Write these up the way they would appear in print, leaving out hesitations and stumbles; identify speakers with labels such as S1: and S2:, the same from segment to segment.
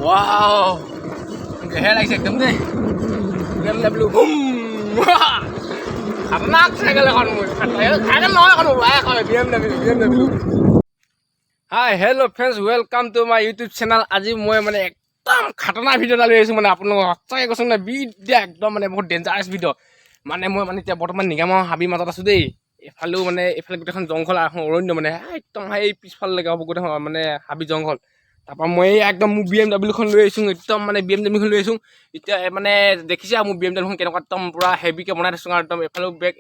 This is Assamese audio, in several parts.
S1: Wow, kayak lagi sekdom deh. Biar lebih boom. Karena saya kalau kan nói kan mulai kalau BMW. Hi, hello friends, welcome to my YouTube channel. আজি মই মানে একদম খাতৰনাক ভিডিঅ' এটা লৈ আহিছোঁ মানে আপোনালোকক সঁচাকৈ কৈছোঁ মানে ভিডিঅ' একদম মানে বহুত ডেঞ্জাৰাছ ভিডিঅ' মানে মই মানে এতিয়া বৰ্তমান নিগামৰ হাবিৰ মাজত আছোঁ দেই এফালেও মানে এইফালে গোটেইখন জংঘল অৰণ্য মানে একদম সেই পিছফালে গাঁও গোটেইখন মানে হাবি জংঘল তাৰপৰা মই একদম মোৰ BMWখন লৈ আহিছোঁ একদম মানে BMWখন লৈ আহিছোঁ এতিয়া মানে দেখিছে মোৰ BMWখন কেনেকুৱা একদম পূৰা হেভিকৈ বনাই দিছোঁ আৰু একদম এফালেও ব্ৰেক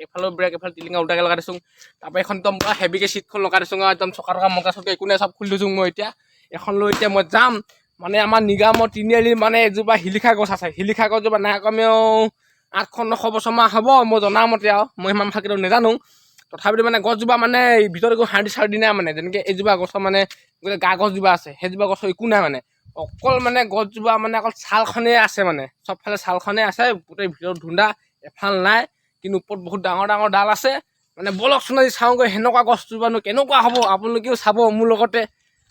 S1: এফালে টিলিঙা উল্টাকৈ লগাই দিছোঁ তাৰপৰা এখন একদম পূৰা হেভিকৈ চিটখন লগাই দিছোঁ আৰু একদম চকা মজা চকা একো নাই চব খুলি দিছোঁ মই এতিয়া এখন লৈ এতিয়া মই যাম মানে আমাৰ নিগামৰ তিনিআলিৰ মানে এজোপা শিলিখা গছ আছে শিলিখা গছজোপা নাই কমেও 800-900 বছৰমান হ'ব মই জনামতে আৰু মই ইমান ভালকৈ নাজানো তথাপিতো মানে গছজোপা মানে ভিতৰত একো হাৰ্ডি চাৰ্ডি নাই মানে যেনেকৈ এইজোপা গছৰ মানে গোটেই গা গছজোপা আছে সেইজোপা গছৰ একো নাই মানে অকল মানে গছজোপা মানে অকল ছালখনেই আছে মানে চবফালে ছালখনেই আছে গোটেই ভিতৰত ধুন্দা এফাল নাই কিন্তু ওপৰত বহুত ডাঙৰ ডাঙৰ ডাল আছে মানে বলকচোন আজি চাওঁগৈ সেনেকুৱা গছজোপানো কেনেকুৱা হ'ব আপোনালোকেও চাব মোৰ লগতে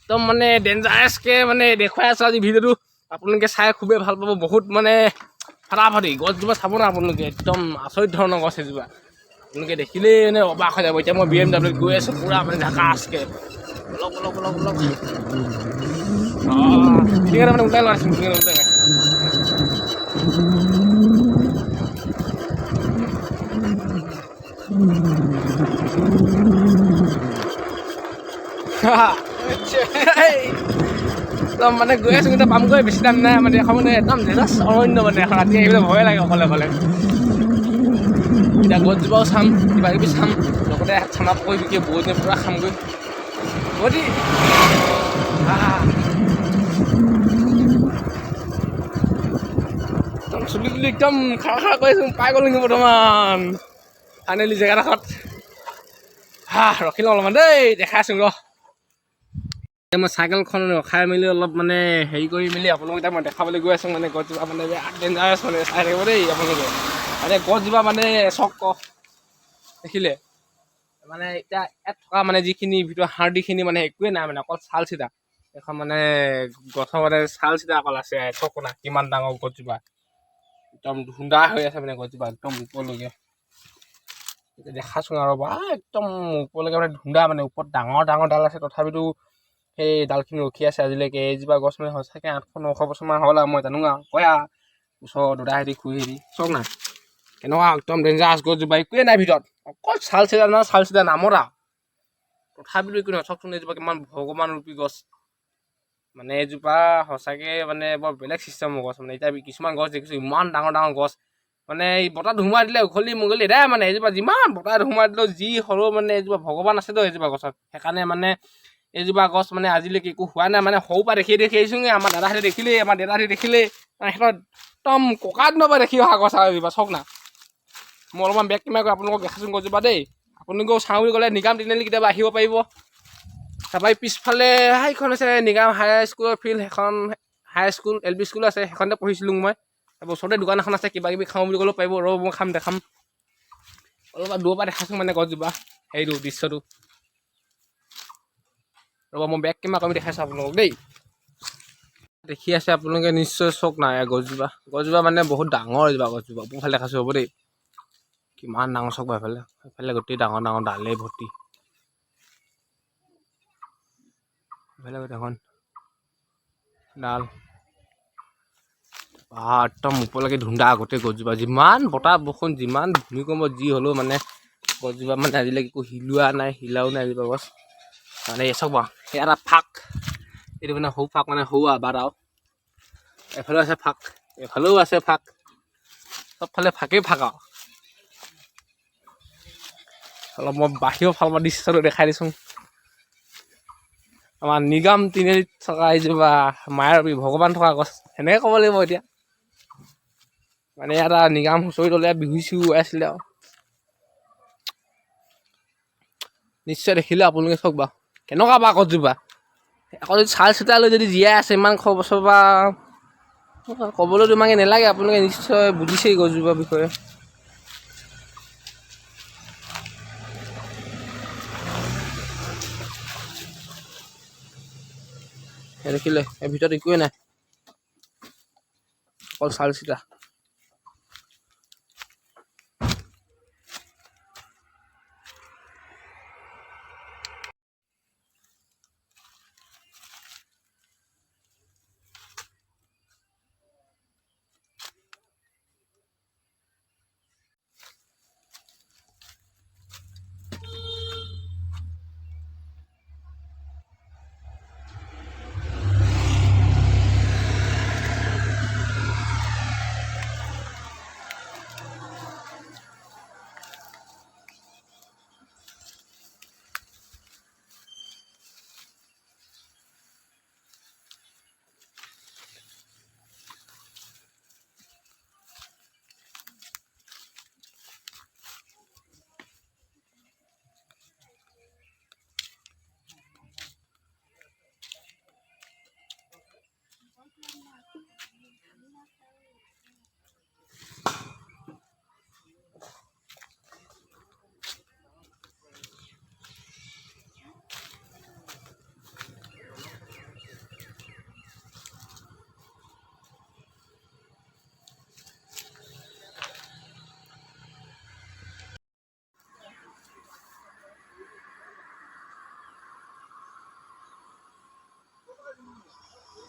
S1: একদম মানে ডেঞ্জাৰাছকৈ মানে দেখুৱাই আছোঁ আজি ভিডিঅ'টো আপোনালোকে চাই খুবেই ভাল পাব বহুত মানে ফাটাফাটি গছজোপা চাব না আপোনালোকে একদম আচৰিত ধৰণৰ গছ এজোপা আপোনালোকে দেখিলেই মানে অবাক হৈ যাব এতিয়া মই BMWত গৈ আছোঁ পূৰা মানে ঝাকাছকৈ বলক ঠিক আছে মানে ওলাই লগাইছোঁ একদম মানে গৈ আছোঁ কিন্তু পামগৈ বেছি দাম নাই মানে এখন মানে একদম জাষ্ট অৰণ্য মানে এখন ৰাতি আহিবলৈ ভয়ে লাগে অকলে এতিয়া গছজোপাও চাম কিবা কিবি চাম লগতে খানা পকৰি বিকি বহুত দিন পূৰা খামগৈ গতি একদম চুলি তুলি একদম খাৰা কৰি আছোঁ পাই গ'লো নেকি বৰ্তমান ফাইনেলি জেগাডোখৰত ৰখি লওঁ অলপমান দেই দেখাই আছোঁ ৰ মই চাইকেলখন ৰখাই মেলি অলপ মানে হেৰি কৰি মেলি আপোনালোকক এতিয়া মই দেখাবলৈ গৈ আছোঁ মানে গছজোপা মানে ডেঞ্জাৰাছ মানে চাই থাকিব দেই আপোনালোকে মানে গছজোপা মানে চক দেখিলে মানে এতিয়া ইয়াত থকা মানে যিখিনি ভিতৰত হাৰ্ডিখিনি মানে একোৱে নাই মানে অকল চাল চিটা এখন মানে গছৰ মানে চাল চিটা অকল আছে চক না কিমান ডাঙৰ গছজোপা একদম ধুন্দা হৈ আছে মানে গছজোপা একদম ওপৰলৈকে এতিয়া দেখাচোন আৰু বা একদম ওপৰলৈকে মানে ধুন্দা মানে ওপৰত ডাঙৰ ডাঙৰ ডাল আছে তথাপিতো সেই ডালখিনি ৰখি আছে আজিলৈকে এইজোপা গছ মানে সঁচাকৈ 800-900 বছৰমান হ'ল আৰু মই জানো আৰু কয় আৰু ওচৰৰ দাদাহেঁতি খুৰীহেঁতি চক না কেনেকুৱা একদম ডেঞ্জাৰাছ গছজোপা একোৱে নাই ভিতৰত অকল চাল চিটা নামৰ আৰু তথাপিতো একো নহয় চকচোন এইজোপা কিমান ভগৱান ৰূপী গছ মানে এইজোপা সঁচাকৈ মানে বৰ বেলেগ চিষ্টেমৰ গছ মানে এতিয়া কিছুমান গছ দেখিছোঁ ইমান ডাঙৰ ডাঙৰ গছ মানে এই বতাহ ধুমুহা দিলে উঘলি মুঘলি এদাই মানে এইজোপা যিমান বতাহ ধুমুহা দিলেও যি হ'লেও মানে এইজোপা ভগৱান আছেতো এইজোপা গছত সেইকাৰণে মানে এইজোপা গছ মানে আজিলৈকে একো হোৱা নাই মানে সৰুৰ পৰা দেখি আহিছোঁগৈ আমাৰ দাদাহঁতে দেখিলেই আমাৰ দেউতাহঁতে দেখিলেই সিহঁতৰ একদম ককা দিনৰ পৰা দেখি অহা গছ আৰু এইজোপা চক না মই অলপমান বেক কেমেৰা কৰি আপোনালোকক দেখাইছোঁ গছজোপা দেই আপোনালোকেও চাওঁ বুলি ক'লে নিগাম তিনিআলি কেতিয়াবা আহিব পাৰিব তাৰপৰা পিছফালে সেইখন আছে নিগাম হাইস্কুলৰ ফিল্ড সেইখন হাইস্কুল LP স্কুল আছে সেইখনতে পঢ়িছিলোঁ মই তাৰপৰা ওচৰতে দোকান এখন আছে কিবা কিবি খাওঁ বুলি ক'লেও পাৰিব ৰ'ব মই দেখাম অলপমান দূৰৰ পৰা দেখাইছোঁ মানে গছজোপা সেইটো দৃশ্যটো ৰ'ব মই বেক কেমেৰা কৰি দেখাইছোঁ আপোনালোকক দেই দেখি আছে আপোনালোকে নিশ্চয় চক নাই গছজোপা মানে বহুত ডাঙৰ এইজোপা গছজোপা ওপৰফালে দেখাইছোঁ হ'ব দেই কিমান ডাঙৰ চক বা সেইফালে গোটেই ডাঙৰ ডাঙৰ ডালেই ভৰ্তি সেইফালে গোটেইখন ডাল একদম ওপৰলৈকে ধুন্দা গোটেই গছজোপা যিমান বতাহ বৰষুণ যিমান ভূমিকম্প যি হ'লেও মানে গছজোপা মানে আজিলৈকে একো হিলোৱা নাই হিলাও নাই এজোপা গছ মানে এই চক বাৰু সেই এটা ফাক এইটো মানে সৰু ফাক মানে সৰু আবাদ আৰু এফালেও আছে ফাক এফালেও আছে ফাক চবফালে ফাকেই ফাক আৰু অলপ মই বাহিৰৰ ফালৰ পৰা দৃশ্যটো দেখাই দিছোঁ আমাৰ নিগাম তিনিআলিত থকা এইজোপা মায়াৰবী ভগৱান থকা গছ সেনেকৈ ক'ব লাগিব এতিয়া মানে এটা নিগাম হুঁচৰি তলে বিহু চিহু আছিলে আৰু নিশ্চয় দেখিলে আপোনালোকে চক বাৰু কেনেকুৱা বা গছজোপা আকৌ যদি চাল চিটা লৈ যদি জীয়াই আছে ইমান শ বছৰ বা ক'বলৈ তোমাকে নালাগে আপোনালোকে নিশ্চয় বুজিছেই গছজোপাৰ বিষয়ে দেখিলে এই ভিতৰত একোৱে নাই অকল চাল চিটা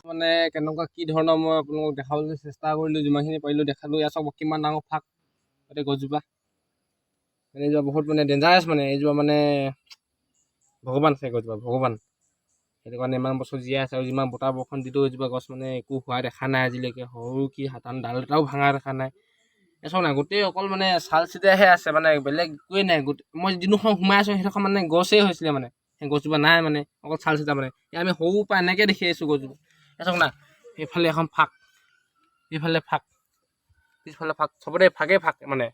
S1: মানে কেনেকুৱা কি ধৰণৰ মই আপোনালোকক দেখাবলৈ চেষ্টা কৰিলোঁ যিমানখিনি পাৰিলোঁ দেখালোঁ ইয়াত চাব কিমান ডাঙৰ ফাক গোটেই গছজোপা মানে এইজোপা বহুত মানে ডেঞ্জাৰাছ মানে এইজোপা মানে ভগৱান আছে গছজোপা ভগৱান সেইটো কাৰণে ইমান বছৰ জীয়াই আছে আৰু যিমান বতাহ বৰষুণ দিলেও এইজোপা গছ মানে একো হোৱা দেখা নাই আজিলৈকে সৰু কি হাতান ডাল এটাও ভাঙা দেখা নাই চাওক নাই গোটেই অকল মানে চাল চিটাহে আছে মানে বেলেগ একোৱে নাই মই যিডোখৰ সোমাই আছোঁ সেইডোখৰ মানে গছেই হৈছিলে মানে সেই গছজোপা নাই মানে অকল চাল চিটা মানে আমি সৰুৰ পৰা এনেকৈ দেখি আহিছোঁ গছজোপা চাওক না সেইফালে এখন ফাক এইফালে ফাক পিছফালে ফাক চবতে ফাকে ফাক মানে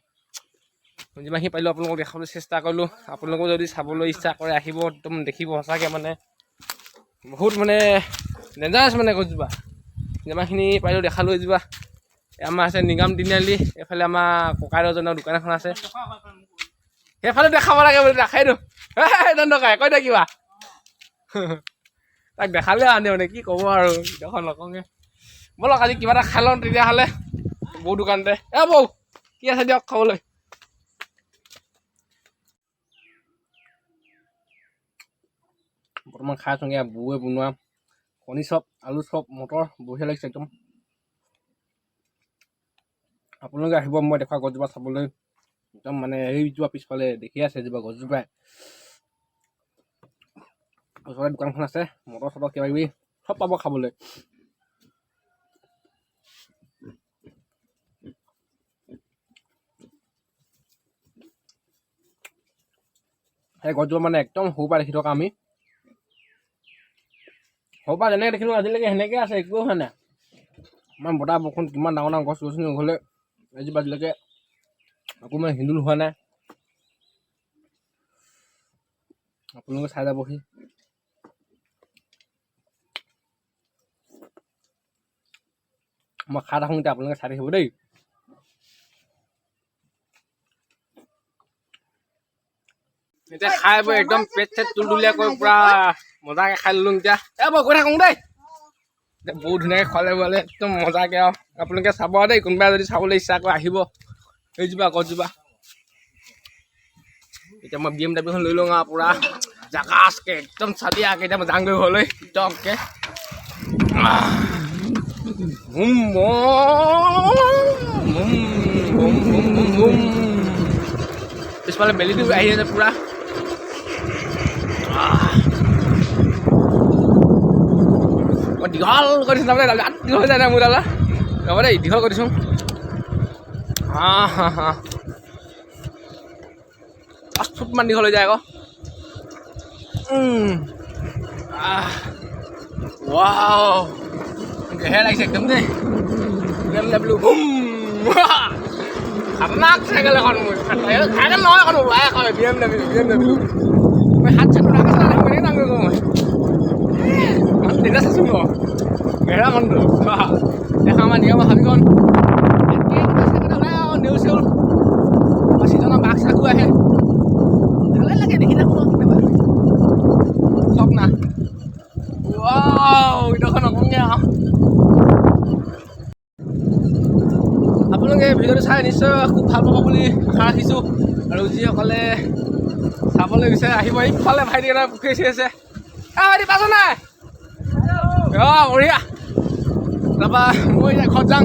S1: যিমানখিনি পাৰিলোঁ আপোনালোকক দেখাবলৈ চেষ্টা কৰিলোঁ আপোনালোকেও যদি চাবলৈ ইচ্ছা কৰে আহিব একদম দেখিব সঁচাকৈ মানে বহুত মানে ডেঞ্জাৰাছ মানে গছজোপা যিমানখিনি পাৰিলোঁ দেখালোঁ এইজোপা আমাৰ আছে নিগম তিনিআলি এইফালে আমাৰ ককাইদেউজনৰ দোকান এখন আছে সেইফালে দেখাব লাগে বুলি দেখাই দিওঁ দণ্ডকাই কৈ দে কিবা তাক দেখালে আনে মানে কি ক'ব আৰু দেখোন নকওঁগৈ ব'লক আজি কিবা এটা খাই লওঁ তেতিয়াহ'লে বৌ দোকানতে বৌ কি আছে দিয়ক খাবলৈ বৰ্তমান খাই আছোঁগৈ বৌৱে বনোৱা কণী চপ আলু চপ মটৰ বঢ়িয়া লাগিছে একদম আপোনালোকে আহিব মই দেখুৱা গছজোপা চাবলৈ একদম মানে এইজোপা পিছফালে দেখি আছে এজোপা গছজোপাই ওচৰতে দোকানখন আছে মটৰ চটৰ কিবা কিবি চব পাব খাবলৈ সেই গছজোপা মানে একদম সৰুৰ পৰা দেখি থকা আমি সৰুৰ পৰা যেনেকৈ দেখিলোঁ আজিলৈকে সেনেকৈ আছে একো হোৱা নাই ইমান বতাহ বৰষুণ কিমান ডাঙৰ ডাঙৰ গছ গছনি নহ'লে এজোপা আজিলৈকে আকৌ মানে হিন্দুল হোৱা নাই আপোনালোকে চাই যাবহি মই খাই থাকোঁ এতিয়া আপোনালোকে চাই থাকিব দেই এতিয়া খাই বৈ একদম পেট চেট তুলতুলীয়াকৈ পুৰা মজাকৈ খাই ল'লোঁ এতিয়া মই গৈ থাকোঁ দেই বহুত ধুনীয়াকৈ খোৱালে বোৱালে একদম মজাকৈ আৰু আপোনালোকে চাব দেই কোনোবাই যদি চাবলৈ ইচ্ছা কৰে আহিব এইজোপা গছজোপা এতিয়া মই BMW খন লৈ লওঁ আৰু পুৰা জাকাচকৈ একদম চাদিয়াকৈ এতিয়া মই যাওঁগৈ ঘৰলৈ একদমকৈ পিছফালে বেলিটো আহি আছে পুৰা মই দীঘল কৰি দিছোঁ তাৰমানে দীঘল হৈ যায় নাই মোৰ দাদা ৰ'ব দেই দীঘল কৰি দিছোঁ ফুটমান দীঘল হৈ যায় আকৌ ৱাও গেহে লাগিছে একদম দেই বোলো খাতৰনাক চাইকেল এখন মোৰ চাইকেল নহয় এখন ওলাই এখন BMW মই হাত চাত উঠাকৈ চলাই থাকোঁ কেনেকৈ ডাঙৰ কৰোঁ মই তেতিয়া চাইছোঁ মই গেহেৰা খনটো দেখা আমাৰ নিয়ম হাবিখন ওলাই আৰু নেউল চেউল চিজনৰ বাঘ চাঘো আহে ভালে লাগে দেখি থাকোঁ চব না ৱাও এইডোখৰ নকওঁগৈ আৰু ভিডিঅ'টো চাই নিশ্চয় খুব ভাল পাব বুলি আশা ৰাখিছোঁ আৰু যিসকলে চাবলৈ বিচাৰে আহিব ইফালে ভাইটিকেইটা পুখুৰী চি আছে ভাইটি পাইছ নাই অঁ বঢ়িয়া তাৰপৰা মই এতিয়া ঘৰত যাম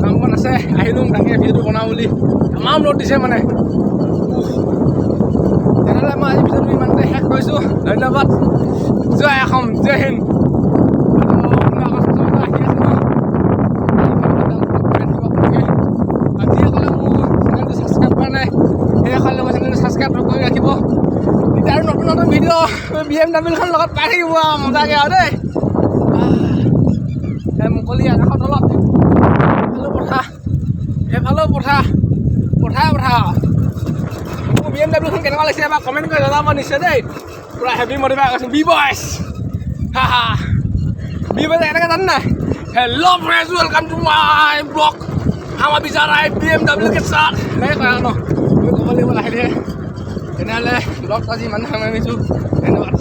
S1: কাম বন আছে আহিলোঁ তাকে ভিডিঅ'টো বনাওঁ বুলি তামাম ৰ'দ দিছে মানে তেনেহ'লে মই আজি ভিডিঅ'টো ইমানতে শেষ কৰিছোঁ ধন্যবাদ জয় অসম জয় হিন্দ ছাবস্ক্ৰাইব কৰি ৰাখিব এতিয়া আৰু নতুন নতুন ভিডিঅ' BMW লগত পাই থাকিব মজাকৈ আৰু দেই মুকলি আকাশৰ তলত সেইফালেও পথাৰ মোৰ BMW কেনেকুৱা লাগিছে এবাৰ কমেণ্ট কৰি জনাব নিশ্চয় দেই পূৰা হেভি মডিফাই কৰিছোঁ বি বইজ বি বইজ এনেকৈ জানো নাই hello' friends welcome to my blog আমাৰ বিচাৰ BMW के साथ এনেকৈ কয় ন ক'ব লাগিব লাহে লাহে তেনেহ'লে ব্লগটো আজি ইমান সামৰিছোঁ ধন্যবাদ